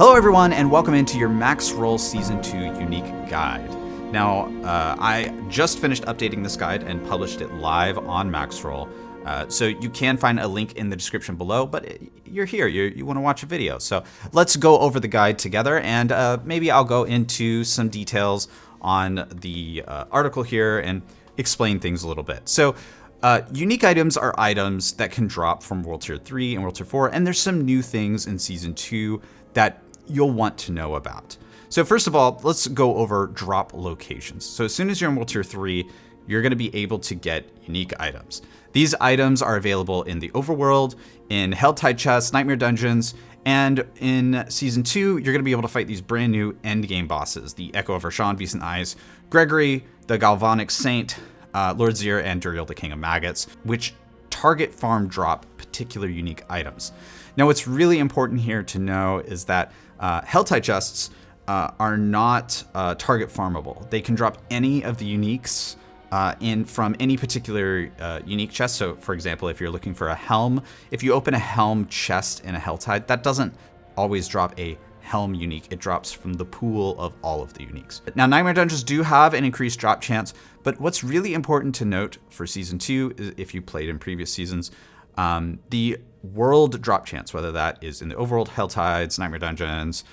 Hello everyone, and welcome into your Maxroll Season 2 Unique Guide. Now, I just finished updating this guide and published it live on Maxroll, so you can find a link in the description below, but you're here, you want to watch a video. So let's go over the guide together, and maybe I'll go into some details on the article here and explain things a little bit. So unique items are items that can drop from World Tier 3 and World Tier 4, and there's some new things in Season 2 that you'll want to know about. So first of all, let's go over drop locations. So as soon as you're in World Tier 3, you're going to be able to get unique items. These items are available in the overworld, in Helltide chests, Nightmare dungeons, and in Season 2, you're going to be able to fight these brand new endgame bosses, the Echo of Roshan, Decent Eyes, Gregory, the Galvanic Saint, Lord Zir, and Duriel, the King of Maggots, which target farm drop particular unique items. Now, what's really important here to know is that Helltide chests are not target farmable. They can drop any of the uniques from any particular unique chest. So, for example, if you're looking for a helm, if you open a helm chest in a Helltide, that doesn't always drop a helm unique. It drops from the pool of all of the uniques. Now, Nightmare dungeons do have an increased drop chance, but what's really important to note for Season 2 is, if you played in previous seasons, the world drop chance, whether that is in the overworld, Helltides, Nightmare dungeons,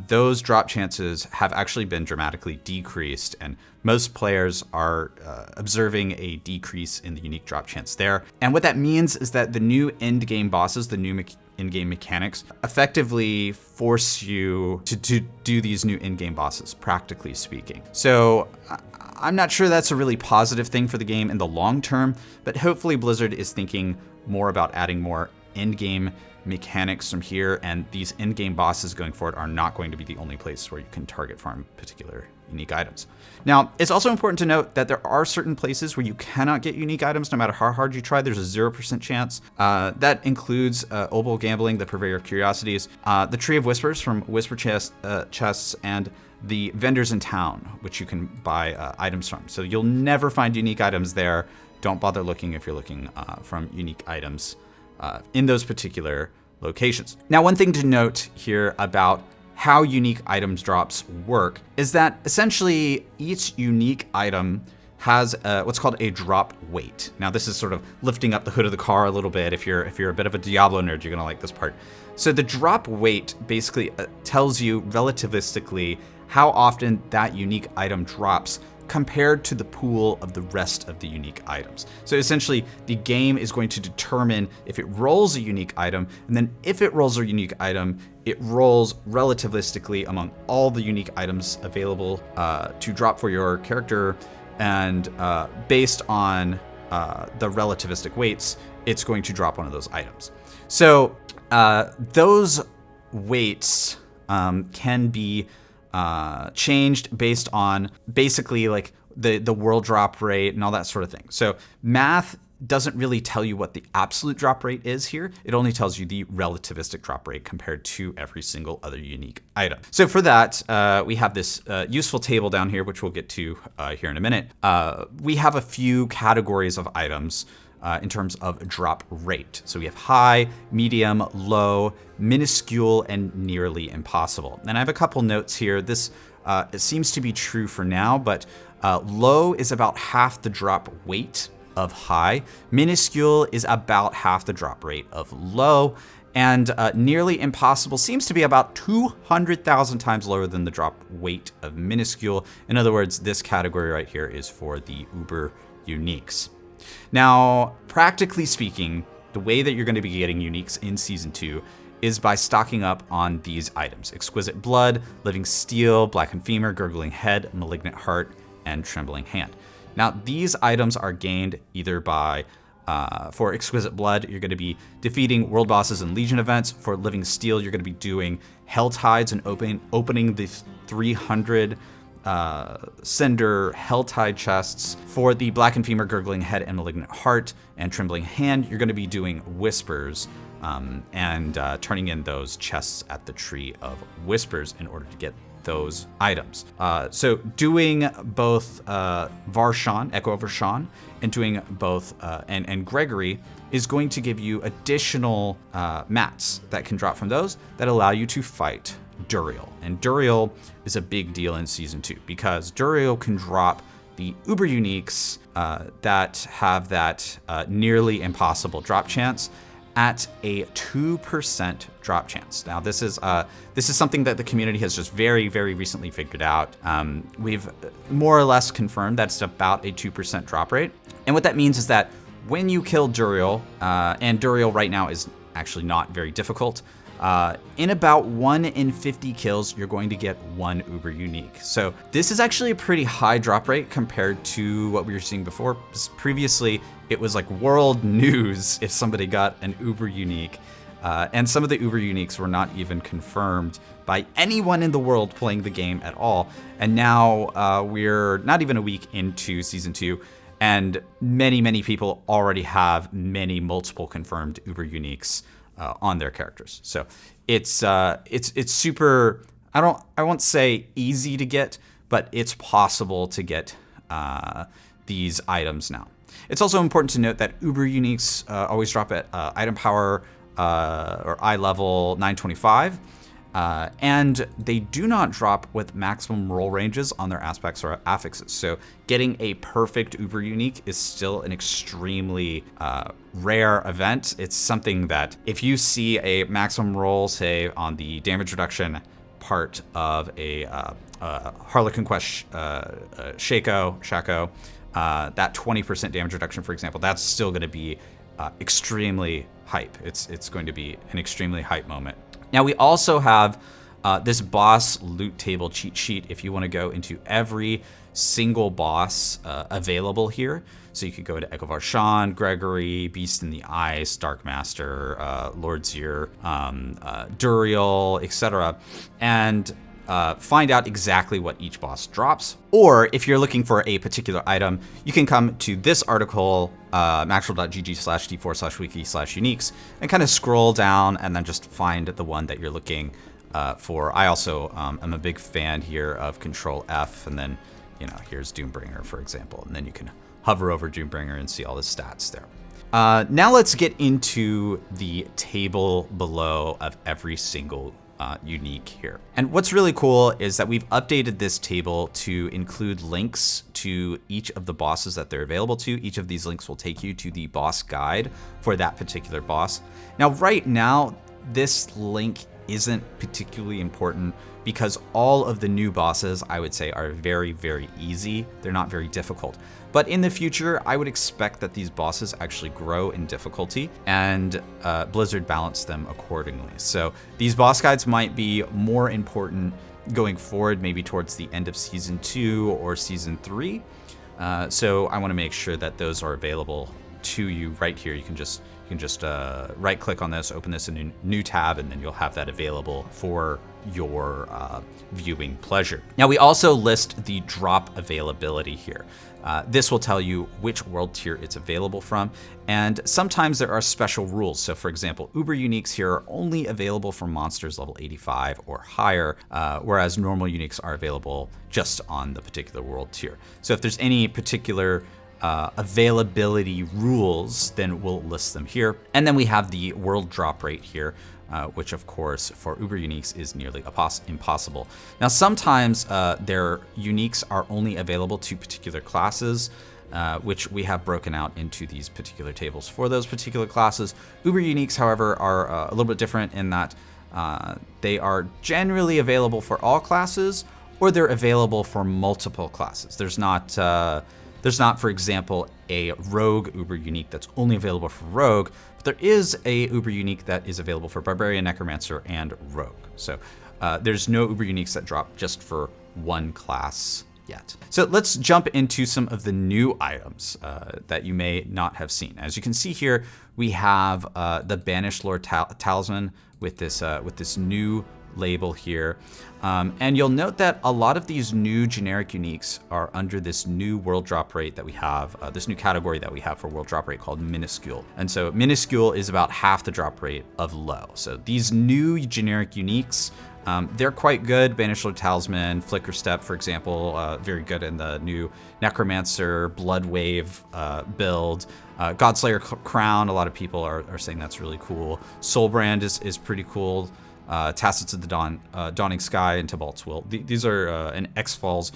those drop chances have actually been dramatically decreased, and most players are observing a decrease in the unique drop chance there. And what that means is that the new end game bosses, the new in-game mechanics, effectively force you to do these new in-game bosses, practically speaking. So I'm not sure that's a really positive thing for the game in the long term, but hopefully Blizzard is thinking more about adding more in-game mechanics from here, and these in-game bosses going forward are not going to be the only place where you can target farm particular unique items. Now, it's also important to note that there are certain places where you cannot get unique items no matter how hard you try. There's a 0% chance. That includes Obol Gambling, the Purveyor of Curiosities, the Tree of Whispers from Whisper chests, and the vendors in town, which you can buy items from. So you'll never find unique items there. Don't bother looking if you're looking from unique items in those particular locations. Now, one thing to note here about how unique items drops work is that essentially each unique item has what's called a drop weight. Now, this is sort of lifting up the hood of the car a little bit. If you're a bit of a Diablo nerd, you're gonna like this part. So the drop weight basically tells you relativistically how often that unique item drops compared to the pool of the rest of the unique items. So essentially, the game is going to determine if it rolls a unique item, and then if it rolls a unique item, it rolls relativistically among all the unique items available to drop for your character, and based on the relativistic weights, it's going to drop one of those items. So those weights can be changed based on basically like the world drop rate and all that sort of thing. So math doesn't really tell you what the absolute drop rate is here. It only tells you the relativistic drop rate compared to every single other unique item. So for that, we have this useful table down here, which we'll get to here in a minute. We have a few categories of items in terms of drop rate. So we have high, medium, low, minuscule, and nearly impossible. And I have a couple notes here. This it seems to be true for now, but low is about half the drop weight of high. Minuscule is about half the drop rate of low. And nearly impossible seems to be about 200,000 times lower than the drop weight of minuscule. In other words, this category right here is for the uber uniques. Now, practically speaking, the way that you're going to be getting uniques in Season 2 is by stocking up on these items: Exquisite Blood, Living Steel, Blackened Femur, Gurgling Head, Malignant Heart, and Trembling Hand. Now, these items are gained either by, for Exquisite Blood, you're going to be defeating world bosses and Legion events. For Living Steel, you're going to be doing Helltides and opening the 300 Cinder Helltide chests. For the Blackened Femur, Gurgling Head, and Malignant Heart, and Trembling Hand, you're going to be doing Whispers and turning in those chests at the Tree of Whispers in order to get those items. So doing both Varshan, Echo of Varshan, and doing both and Gregory is going to give you additional mats that can drop from those that allow you to fight Duriel. And Duriel is a big deal in Season 2 because Duriel can drop the uber uniques that have that nearly impossible drop chance at a 2% drop chance. Now, this is something that the community has just very, very recently figured out. We've more or less confirmed that it's about a 2% drop rate. And what that means is that when you kill Duriel, and Duriel right now is actually not very difficult, in about 1 in 50 kills, you're going to get 1 uber unique. So this is actually a pretty high drop rate compared to what we were seeing before. Previously, it was like world news if somebody got an uber unique. And some of the uber uniques were not even confirmed by anyone in the world playing the game at all. And now we're not even a week into Season 2. And many, many people already have multiple confirmed uber uniques on their characters. So it's super, I won't say easy to get, but it's possible to get these items now. It's also important to note that uber uniques always drop at item power or eye level 925. And they do not drop with maximum roll ranges on their aspects or affixes. So getting a perfect uber unique is still an extremely rare event. It's something that if you see a maximum roll, say on the damage reduction part of a Harlequin Quest Shaco, that 20% damage reduction, for example, that's still going to be extremely hype. It's going to be an extremely hype moment. Now we also have this boss loot table cheat sheet if you want to go into every single boss available here. So you could go to Echo Varshan, Gregory, Beast in the Ice, Dark Master, Lord Zir, Duriel, etc. And find out exactly what each boss drops. Or if you're looking for a particular item, you can come to this article, maxroll.gg/d4/wiki/uniques, and kind of scroll down and then just find the one that you're looking for. I also am a big fan here of Control F, and then, here's Doombringer, for example, and then you can hover over Doombringer and see all the stats there. Now let's get into the table below of every single unique here. And what's really cool is that we've updated this table to include links to each of the bosses that they're available to. Each of these links will take you to the boss guide for that particular boss. Now, right now, this link isn't particularly important because all of the new bosses, I would say, are very, very easy. They're not very difficult. But in the future, I would expect that these bosses actually grow in difficulty and Blizzard balance them accordingly. So these boss guides might be more important going forward, maybe towards the end of Season 2 or Season 3. So I want to make sure that those are available to you right here. You can just right click on this, open this in a new tab, and then you'll have that available for your viewing pleasure. Now we also list the drop availability here. This will tell you which world tier it's available from, and sometimes there are special rules. So for example, uber uniques here are only available for monsters level 85 or higher, whereas normal uniques are available just on the particular world tier. So if there's any particular availability rules, then we'll list them here. And then we have the world drop rate here, which of course for uber uniques is nearly impossible. Now sometimes their uniques are only available to particular classes, which we have broken out into these particular tables for those particular classes. Uber uniques, however, are a little bit different in that they are generally available for all classes, or they're available for multiple classes. There's not, for example, a rogue uber unique that's only available for rogue, but there is a uber unique that is available for barbarian, necromancer, and rogue. So there's no uber uniques that drop just for one class yet. So let's jump into some of the new items that you may not have seen. As you can see here, we have the Banished Lord Talisman with this new label here. And you'll note that a lot of these new generic uniques are under this new world drop rate that we have, this new category that we have for world drop rate called minuscule. And so minuscule is about half the drop rate of low. So these new generic uniques They're quite good. Banisher Talisman, Flicker Step, for example, very good in the new Necromancer, Blood Wave build. Godslayer Crown, a lot of people are saying that's really cool. Soulbrand is pretty cool. Tacits of the Dawning Sky and Tybalt's Will. These are an X-Falls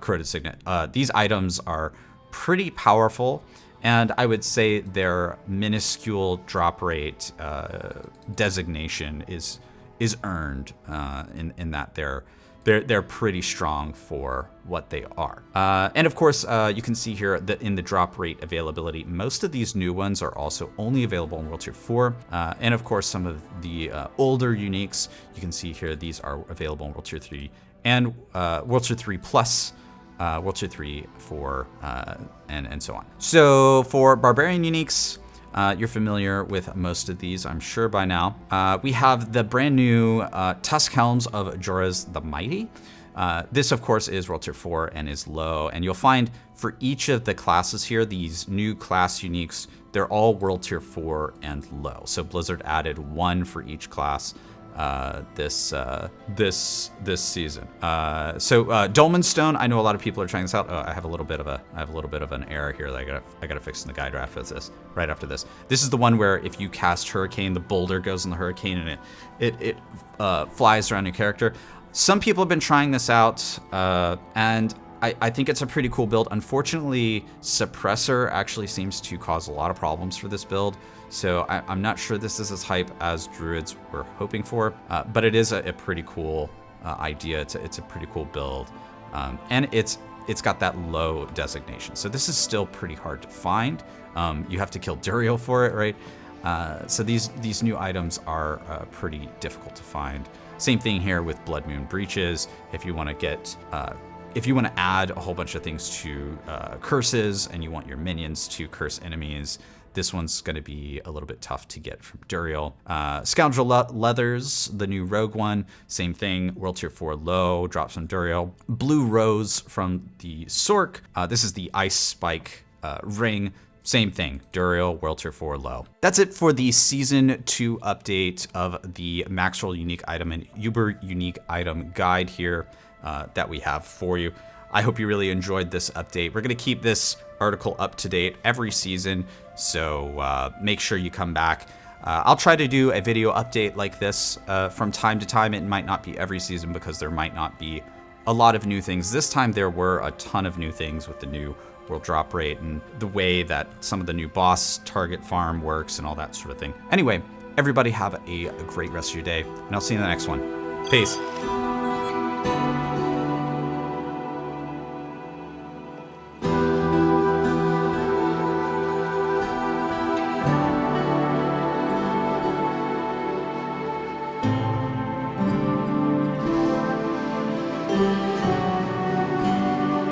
Corroded Signet. These items are pretty powerful, and I would say their minuscule drop rate designation is earned in that they're pretty strong for what they are. And of course, you can see here that in the drop rate availability, most of these new ones are also only available in World Tier 4. And of course, some of the older uniques, you can see here, these are available in World Tier 3 and World Tier 3 Plus, World Tier 3, 4, and so on. So for Barbarian uniques, you're familiar with most of these, I'm sure by now. We have the brand new Tusk Helms of Jorah's the Mighty. This, of course, is World Tier 4 and is low. And you'll find for each of the classes here, these new class uniques, they're all World Tier 4 and low. So Blizzard added one for each class this season. So Dolmen Stone, I know a lot of people are trying this out. I have a little bit of an error here that I gotta fix in the guide after this. Right after this, this is the one where if you cast Hurricane, the boulder goes in the hurricane and it flies around your character. Some people have been trying this out, and I think it's a pretty cool build. Unfortunately, Suppressor actually seems to cause a lot of problems for this build. So I'm not sure this is as hype as Druids were hoping for, but it is a pretty cool idea. It's a pretty cool build, and it's got that low designation. So this is still pretty hard to find. You have to kill Duriel for it, right? So these new items are pretty difficult to find. Same thing here with Blood Moon Breaches. If you want to get if you want to add a whole bunch of things to curses and you want your minions to curse enemies, this one's going to be a little bit tough to get from Duriel. Scoundrel Leathers, the new rogue one, same thing, World Tier 4 low, drops from Duriel. Blue Rose from the Sork, this is the Ice Spike ring, same thing, Duriel, World Tier 4 low. That's it for the Season 2 update of the Maxroll unique item and Uber unique item guide here that we have for you. I hope you really enjoyed this update. We're gonna keep this article up to date every season, so make sure you come back. I'll try to do a video update like this from time to time. It might not be every season because there might not be a lot of new things. This time there were a ton of new things with the new world drop rate and the way that some of the new boss target farm works and all that sort of thing. Anyway, everybody have a great rest of your day, and I'll see you in the next one. Peace.